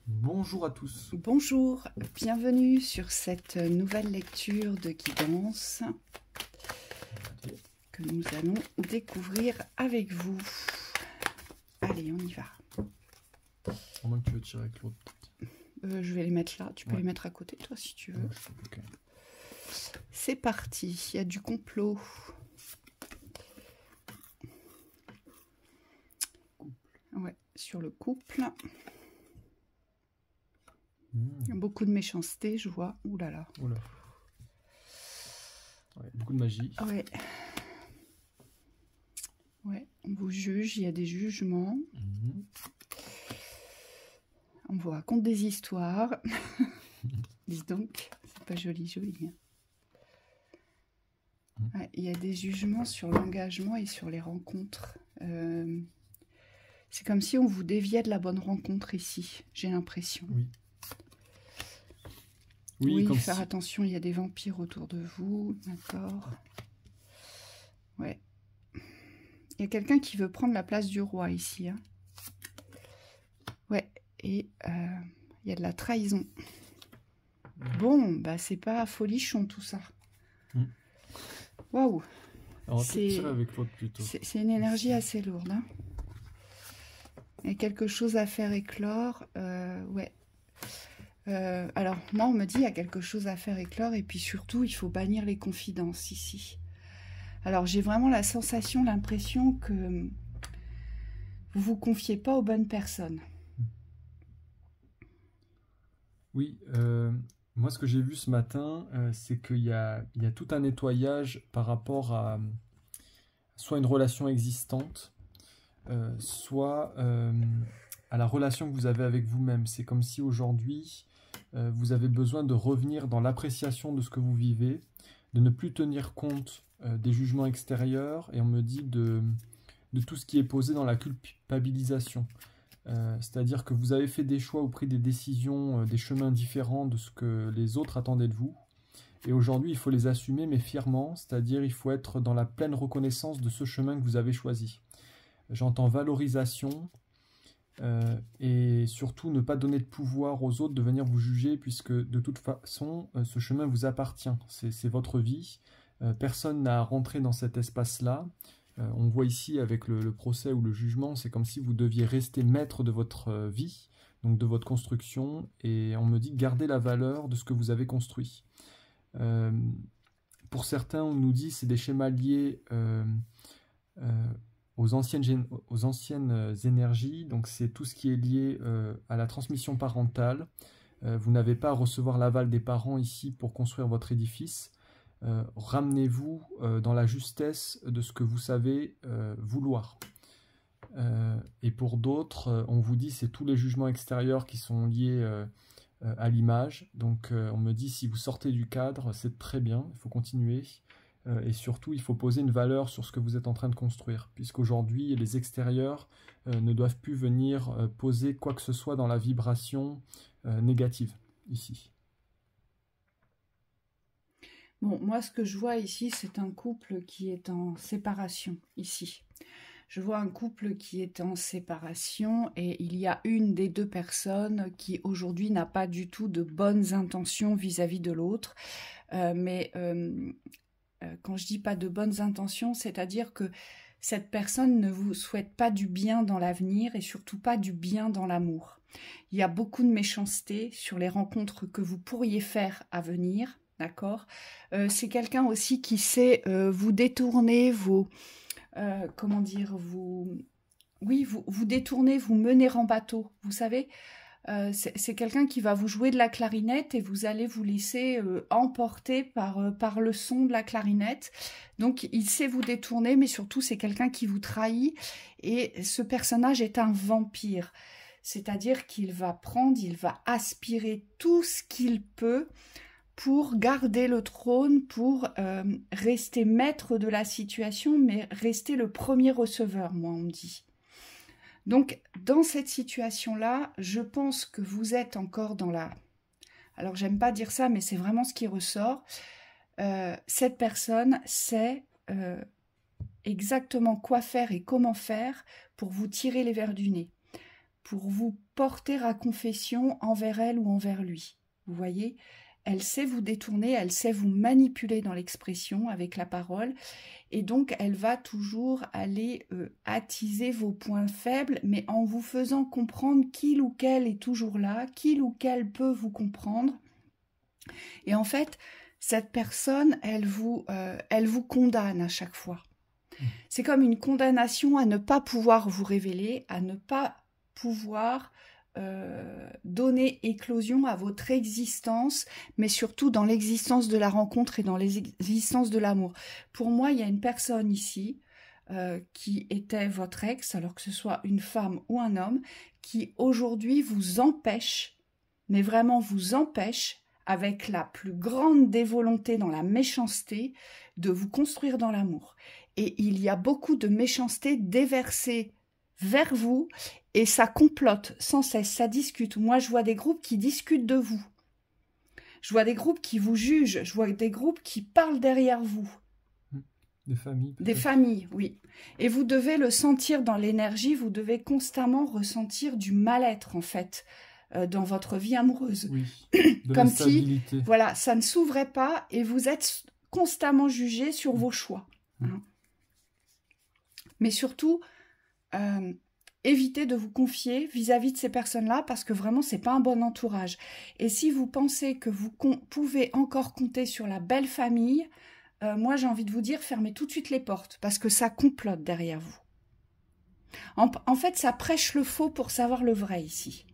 Bonjour à tous. Bonjour, bienvenue sur cette nouvelle lecture de guidance que nous allons découvrir avec vous. Allez, on y va. À moins que tu veux tirer avec l'autre. Je vais les mettre là, tu peux les mettre à côté toi si tu veux. Okay. C'est parti, il y a du complot. Ouais, sur le couple. Beaucoup de méchanceté, je vois. Ouh là là. Oula. Ouais, beaucoup de magie. Ouais. Ouais, on vous juge, il y a des jugements. On vous raconte des histoires. Dis donc, c'est pas joli, joli. Ouais, il y a des jugements sur l'engagement et sur les rencontres. C'est comme si on vous déviait de la bonne rencontre ici, j'ai l'impression. Oui. Oui, comme faire attention, il y a des vampires autour de vous, d'accord. Ouais. Il y a quelqu'un qui veut prendre la place du roi ici. Hein. Ouais, et il y a de la trahison. Bon, bah c'est pas folichon tout ça. Waouh. C'est avec l'autre plutôt. C'est une énergie assez lourde. Hein. Il y a quelque chose à faire éclore. Ouais. Alors, moi, on me dit il y a quelque chose à faire éclore et puis surtout, il faut bannir les confidences ici. Alors, j'ai vraiment la sensation, l'impression que vous vous confiez pas aux bonnes personnes. Oui, moi, ce que j'ai vu ce matin, c'est qu'il y a tout un nettoyage par rapport à soit une relation existante, soit à la relation que vous avez avec vous-même. C'est comme si aujourd'hui, vous avez besoin de revenir dans l'appréciation de ce que vous vivez, de ne plus tenir compte des jugements extérieurs, et on me dit de tout ce qui est posé dans la culpabilisation. C'est-à-dire que vous avez fait des choix ou pris des décisions, des chemins différents de ce que les autres attendaient de vous. Et aujourd'hui, il faut les assumer, mais fièrement, c'est-à-dire il faut être dans la pleine reconnaissance de ce chemin que vous avez choisi. J'entends valorisation, et surtout ne pas donner de pouvoir aux autres de venir vous juger, puisque de toute façon, ce chemin vous appartient, c'est votre vie. Personne n'a à rentrer dans cet espace-là. On voit ici avec le procès ou le jugement, c'est comme si vous deviez rester maître de votre vie, donc de votre construction, et on me dit gardez la valeur de ce que vous avez construit. Pour certains, on nous dit c'est des schémas liés aux anciennes énergies, donc c'est tout ce qui est lié à la transmission parentale. Vous n'avez pas à recevoir l'aval des parents ici pour construire votre édifice. Ramenez-vous dans la justesse de ce que vous savez vouloir. Et pour d'autres, on vous dit c'est tous les jugements extérieurs qui sont liés à l'image. Donc on me dit si vous sortez du cadre, c'est très bien, il faut continuer. Et surtout, il faut poser une valeur sur ce que vous êtes en train de construire, puisqu'aujourd'hui, les extérieurs ne doivent plus venir poser quoi que ce soit dans la vibration négative, ici. Bon, moi, ce que je vois ici, c'est un couple qui est en séparation, ici. Je vois un couple qui est en séparation et il y a une des deux personnes qui, aujourd'hui, n'a pas du tout de bonnes intentions vis-à-vis de l'autre. Quand je dis pas de bonnes intentions, c'est-à-dire que cette personne ne vous souhaite pas du bien dans l'avenir et surtout pas du bien dans l'amour. Il y a beaucoup de méchanceté sur les rencontres que vous pourriez faire à venir, d'accord ? C'est quelqu'un aussi qui sait vous détourner, vous détourner, vous mener en bateau, vous savez ? C'est quelqu'un qui va vous jouer de la clarinette et vous allez vous laisser emporter par le son de la clarinette. Donc, il sait vous détourner, mais surtout, c'est quelqu'un qui vous trahit. Et ce personnage est un vampire. C'est-à-dire qu'il va il va aspirer tout ce qu'il peut pour garder le trône, pour rester maître de la situation, mais rester le premier receveur, moi, on me dit. Donc, dans cette situation-là, je pense que vous êtes encore dans la... Alors, j'aime pas dire ça, mais c'est vraiment ce qui ressort. Cette personne sait exactement quoi faire et comment faire pour vous tirer les vers du nez, pour vous porter à confession envers elle ou envers lui. Vous voyez, elle sait vous détourner, elle sait vous manipuler dans l'expression avec la parole, et donc elle va toujours aller attiser vos points faibles, mais en vous faisant comprendre qu'il ou qu'elle est toujours là, qu'il ou qu'elle peut vous comprendre. Et en fait, cette personne, elle vous condamne à chaque fois. C'est comme une condamnation à ne pas pouvoir vous révéler, à ne pas pouvoir donner éclosion à votre existence, mais surtout dans l'existence de la rencontre et dans l'existence de l'amour. Pour moi, il y a une personne ici qui était votre ex, alors que ce soit une femme ou un homme, qui aujourd'hui vous empêche, mais vraiment vous empêche, avec la plus grande des volontés dans la méchanceté, de vous construire dans l'amour. Et il y a beaucoup de méchanceté déversée vers vous, et ça complote sans cesse, ça discute. Moi, je vois des groupes qui discutent de vous. Je vois des groupes qui vous jugent, je vois des groupes qui parlent derrière vous. Des familles, peut-être. Des familles, oui. Et vous devez le sentir dans l'énergie, vous devez constamment ressentir du mal-être, en fait, dans votre vie amoureuse. Oui, de Comme l'instabilité. si, voilà, ça ne s'ouvrait pas et vous êtes constamment jugé sur vos choix. Hein. Mais surtout, évitez de vous confier vis-à-vis de ces personnes-là parce que vraiment, c'est pas un bon entourage. Et si vous pensez que vous pouvez encore compter sur la belle famille, moi, j'ai envie de vous dire, fermez tout de suite les portes parce que ça complote derrière vous. En fait, ça prêche le faux pour savoir le vrai ici.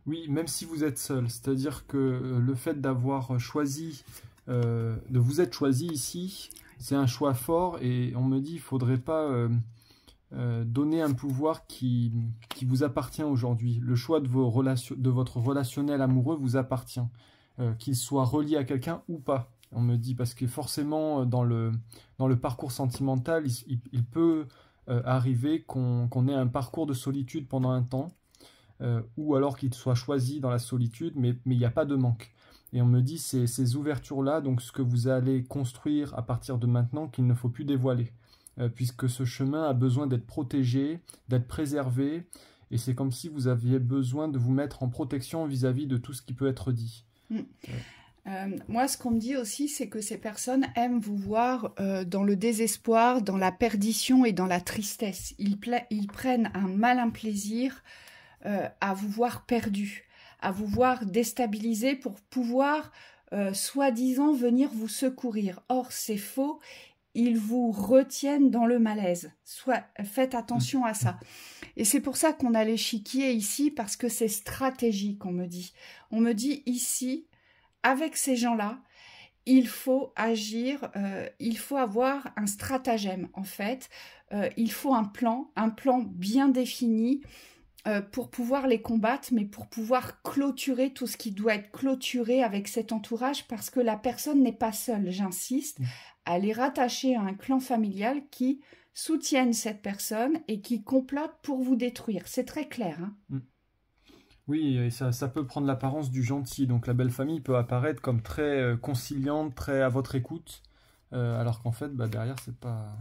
Oui, même si vous êtes seul, c'est-à-dire que le fait d'avoir choisi, de vous être choisi ici, c'est un choix fort et on me dit il ne faudrait pas donner un pouvoir qui vous appartient aujourd'hui. Le choix de votre relationnel amoureux vous appartient, qu'il soit relié à quelqu'un ou pas. On me dit parce que forcément dans le parcours sentimental, il peut arriver qu'on ait un parcours de solitude pendant un temps. Ou alors qu'il soit choisi dans la solitude, mais il n'y a pas de manque. Et on me dit ces ouvertures-là, donc ce que vous allez construire à partir de maintenant, qu'il ne faut plus dévoiler, puisque ce chemin a besoin d'être protégé, d'être préservé, et c'est comme si vous aviez besoin de vous mettre en protection vis-à-vis de tout ce qui peut être dit. Moi, ce qu'on me dit aussi, c'est que ces personnes aiment vous voir dans le désespoir, dans la perdition et dans la tristesse. Ils prennent un malin plaisir à vous voir perdu, à vous voir déstabilisé pour pouvoir, soi-disant, venir vous secourir. Or, c'est faux, ils vous retiennent dans le malaise. Faites attention à ça. Et c'est pour ça qu'on a l'échiquier ici, parce que c'est stratégique, on me dit. On me dit ici, avec ces gens-là, il faut agir, il faut avoir un stratagème, en fait. Il faut un plan bien défini, pour pouvoir les combattre, mais pour pouvoir clôturer tout ce qui doit être clôturé avec cet entourage, parce que la personne n'est pas seule, j'insiste. Elle est rattachée à un clan familial qui soutienne cette personne et qui complote pour vous détruire. C'est très clair. Hein. Oui, et ça peut prendre l'apparence du gentil. Donc la belle famille peut apparaître comme très conciliante, très à votre écoute, alors qu'en fait, derrière, c'est pas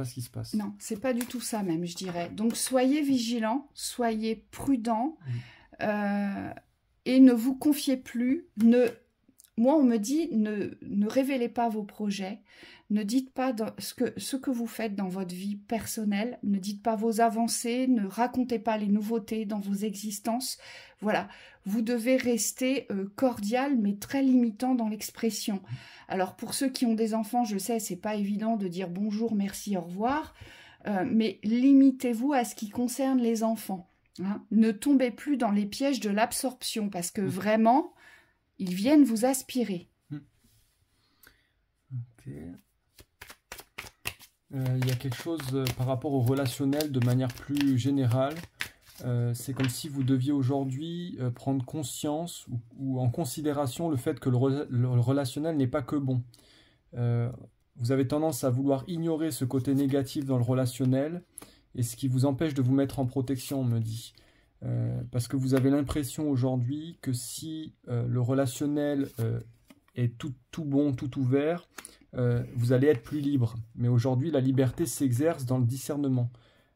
ce qui se passe. Non, c'est pas du tout ça même, je dirais. Donc soyez vigilants, soyez prudents, et ne vous confiez plus. Moi, on me dit, ne révélez pas vos projets, ne dites pas ce que vous faites dans votre vie personnelle, ne dites pas vos avancées, ne racontez pas les nouveautés dans vos existences. Voilà, vous devez rester cordial, mais très limitant dans l'expression. Alors, pour ceux qui ont des enfants, je sais, c'est pas évident de dire bonjour, merci, au revoir, mais limitez-vous à ce qui concerne les enfants. Hein. Ne tombez plus dans les pièges de l'absorption, parce que vraiment, ils viennent vous aspirer. Ok. Il y a quelque chose par rapport au relationnel de manière plus générale. C'est comme si vous deviez aujourd'hui prendre conscience ou en considération le fait que le relationnel n'est pas que bon. Vous avez tendance à vouloir ignorer ce côté négatif dans le relationnel et ce qui vous empêche de vous mettre en protection, on me dit. Parce que vous avez l'impression aujourd'hui que si le relationnel est tout bon, tout ouvert, vous allez être plus libre. Mais aujourd'hui, la liberté s'exerce dans le discernement.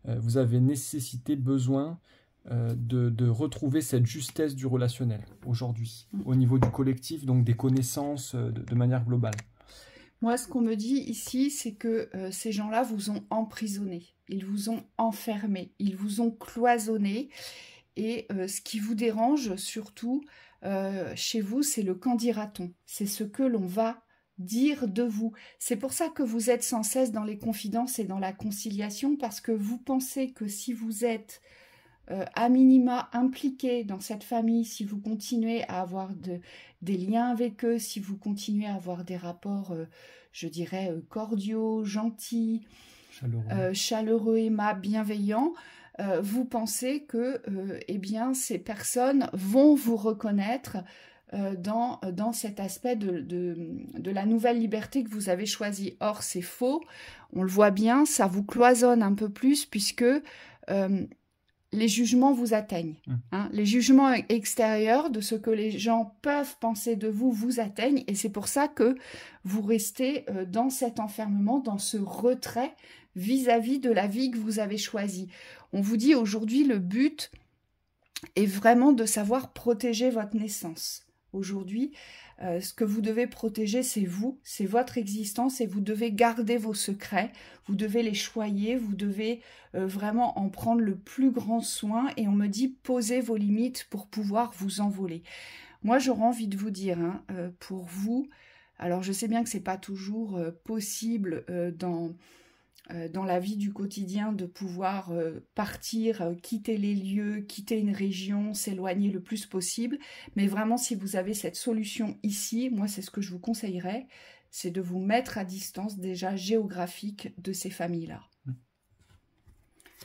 Vous avez nécessité, besoin de retrouver cette justesse du relationnel aujourd'hui, au niveau du collectif, donc des connaissances de manière globale. Moi, ce qu'on me dit ici, c'est que ces gens-là vous ont emprisonné, ils vous ont enfermé, ils vous ont cloisonné. Et ce qui vous dérange surtout chez vous, c'est le qu'en dira-t-on. C'est ce que l'on va dire de vous. C'est pour ça que vous êtes sans cesse dans les confidences et dans la conciliation, parce que vous pensez que si vous êtes à minima impliqué dans cette famille, si vous continuez à avoir des liens avec eux, si vous continuez à avoir des rapports, je dirais, cordiaux, gentils, chaleureux, aimables, bienveillants, vous pensez que eh bien, ces personnes vont vous reconnaître dans cet aspect de la nouvelle liberté que vous avez choisie. Or, c'est faux, on le voit bien, ça vous cloisonne un peu plus puisque les jugements vous atteignent. Hein. Les jugements extérieurs de ce que les gens peuvent penser de vous vous atteignent, et c'est pour ça que vous restez dans cet enfermement, dans ce retrait vis-à-vis de la vie que vous avez choisie. On vous dit aujourd'hui, le but est vraiment de savoir protéger votre naissance. Aujourd'hui, ce que vous devez protéger, c'est vous, c'est votre existence, et vous devez garder vos secrets, vous devez les choyer, vous devez vraiment en prendre le plus grand soin, et on me dit, posez vos limites pour pouvoir vous envoler. Moi, j'aurais envie de vous dire, hein, pour vous, alors je sais bien que c'est pas toujours possible dans la vie du quotidien de pouvoir partir, quitter les lieux, quitter une région, s'éloigner le plus possible. Mais vraiment, si vous avez cette solution ici, moi, c'est ce que je vous conseillerais, c'est de vous mettre à distance déjà géographique de ces familles-là.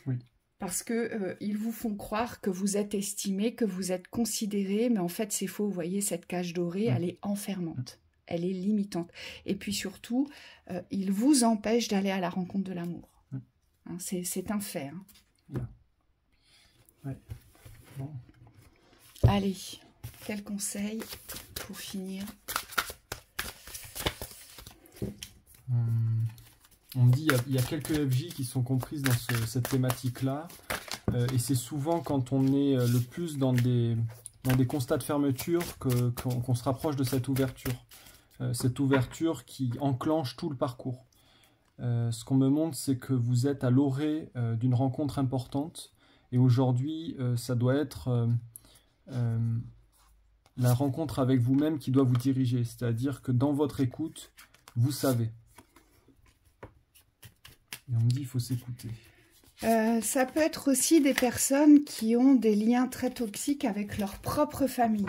Oui. Parce que ils vous font croire que vous êtes estimé, que vous êtes considéré, mais en fait, c'est faux. Vous voyez, cette cage dorée, elle est enfermante. Elle est limitante. Et puis surtout, il vous empêche d'aller à la rencontre de l'amour. Hein, c'est un fait. Hein. Ouais. Bon. Allez, quel conseil pour finir? On me dit il y a quelques FJ qui sont comprises dans cette thématique-là. Et c'est souvent quand on est le plus dans des constats de fermeture qu'on se rapproche de cette ouverture. Cette ouverture qui enclenche tout le parcours. Ce qu'on me montre, c'est que vous êtes à l'orée d'une rencontre importante, et aujourd'hui, ça doit être la rencontre avec vous-même qui doit vous diriger, c'est-à-dire que dans votre écoute, vous savez. Et on me dit, il faut s'écouter. Ça peut être aussi des personnes qui ont des liens très toxiques avec leur propre famille.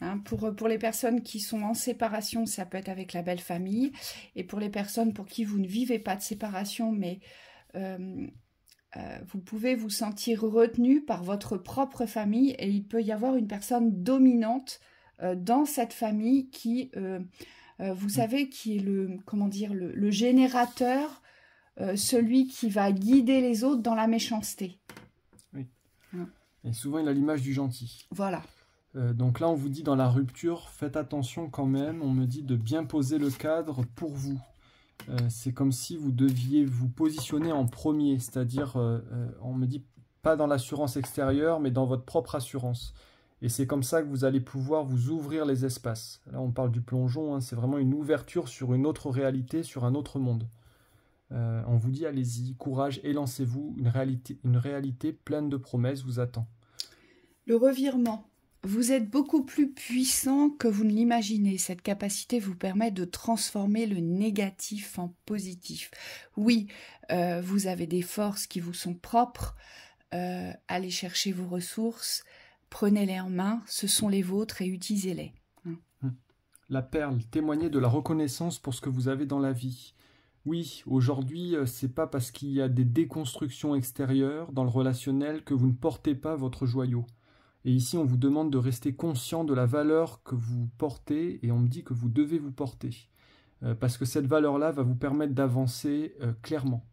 Hein, pour les personnes qui sont en séparation, ça peut être avec la belle famille. Et pour les personnes pour qui vous ne vivez pas de séparation, mais vous pouvez vous sentir retenu par votre propre famille, et il peut y avoir une personne dominante dans cette famille qui, vous savez, qui est le générateur, celui qui va guider les autres dans la méchanceté. Oui. Hein. Et souvent, il a l'image du gentil. Voilà. Donc là, on vous dit dans la rupture, faites attention quand même, on me dit de bien poser le cadre pour vous. C'est comme si vous deviez vous positionner en premier, c'est-à-dire, on me dit pas dans l'assurance extérieure, mais dans votre propre assurance. Et c'est comme ça que vous allez pouvoir vous ouvrir les espaces. Là, on parle du plongeon, hein, c'est vraiment une ouverture sur une autre réalité, sur un autre monde. On vous dit, allez-y, courage, élancez-vous, une réalité pleine de promesses vous attend. Le revirement. Vous êtes beaucoup plus puissant que vous ne l'imaginez. Cette capacité vous permet de transformer le négatif en positif. Oui, vous avez des forces qui vous sont propres. Allez chercher vos ressources, prenez-les en main, ce sont les vôtres et utilisez-les. La perle, témoignez de la reconnaissance pour ce que vous avez dans la vie. Oui, aujourd'hui, c'est pas parce qu'il y a des déconstructions extérieures dans le relationnel que vous ne portez pas votre joyau. Et ici, on vous demande de rester conscient de la valeur que vous portez, et on me dit que vous devez vous porter. Parce que cette valeur-là va vous permettre d'avancer clairement.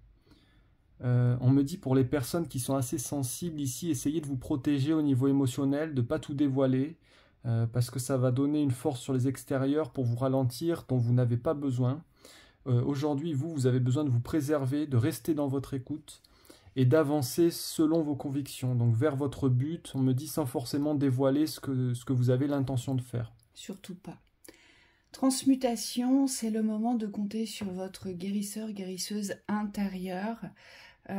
On me dit pour les personnes qui sont assez sensibles ici, essayez de vous protéger au niveau émotionnel, de ne pas tout dévoiler, parce que ça va donner une force sur les extérieurs pour vous ralentir dont vous n'avez pas besoin. Aujourd'hui, vous avez besoin de vous préserver, de rester dans votre écoute, et d'avancer selon vos convictions, donc vers votre but, on me dit sans forcément dévoiler ce que vous avez l'intention de faire. Surtout pas. Transmutation, c'est le moment de compter sur votre guérisseur, guérisseuse intérieure.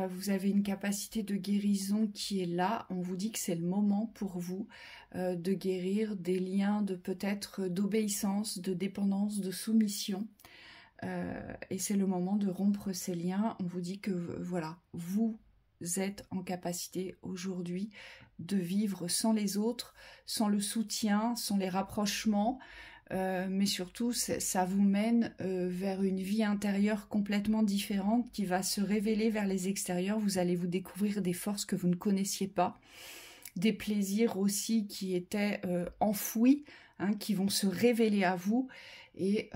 Vous avez une capacité de guérison qui est là. On vous dit que c'est le moment pour vous de guérir des liens de peut-être d'obéissance, de dépendance, de soumission. Et c'est le moment de rompre ces liens. On vous dit que voilà, vous êtes en capacité aujourd'hui de vivre sans les autres, sans le soutien, sans les rapprochements. Mais surtout, ça vous mène vers une vie intérieure complètement différente qui va se révéler vers les extérieurs. Vous allez vous découvrir des forces que vous ne connaissiez pas, des plaisirs aussi qui étaient enfouis, hein, qui vont se révéler à vous. Et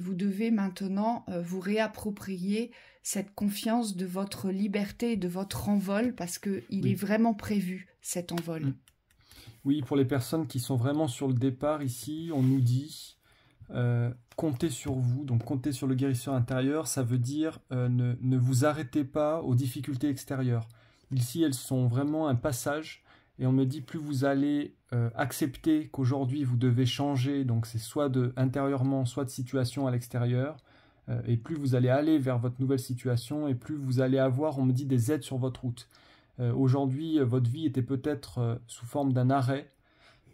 vous devez maintenant vous réapproprier cette confiance de votre liberté et de votre envol, parce qu'il est vraiment prévu, cet envol. Oui, pour les personnes qui sont vraiment sur le départ ici, on nous dit comptez sur vous, donc comptez sur le guérisseur intérieur, ça veut dire ne vous arrêtez pas aux difficultés extérieures. Ici, elles sont vraiment un passage, et on me dit plus vous allez accepter qu'aujourd'hui vous devez changer, donc c'est soit intérieurement, soit de situation à l'extérieur, et plus vous allez aller vers votre nouvelle situation, et plus vous allez avoir, on me dit, des aides sur votre route. Aujourd'hui, votre vie était peut-être sous forme d'un arrêt,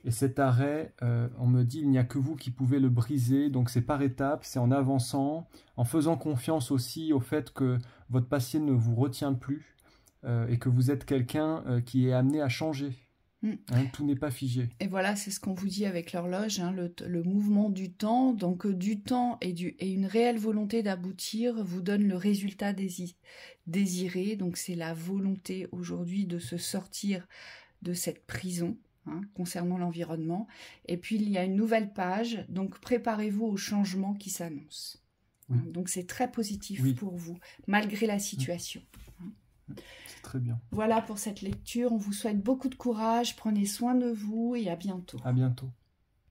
et cet arrêt, on me dit, il n'y a que vous qui pouvez le briser, donc c'est par étapes, c'est en avançant, en faisant confiance aussi au fait que votre passé ne vous retient plus, et que vous êtes quelqu'un qui est amené à changer. Hein, tout n'est pas figé. Et voilà, c'est ce qu'on vous dit avec l'horloge, hein, le mouvement du temps. Donc du temps et une réelle volonté d'aboutir vous donne le résultat désiré. Donc c'est la volonté aujourd'hui de se sortir de cette prison, hein, concernant l'environnement. Et puis il y a une nouvelle page, donc préparez-vous au changement qui s'annonce. Oui. Hein, donc c'est très positif pour vous, malgré la situation. C'est très bien. Voilà pour cette lecture. On vous souhaite beaucoup de courage. Prenez soin de vous et à bientôt. À bientôt.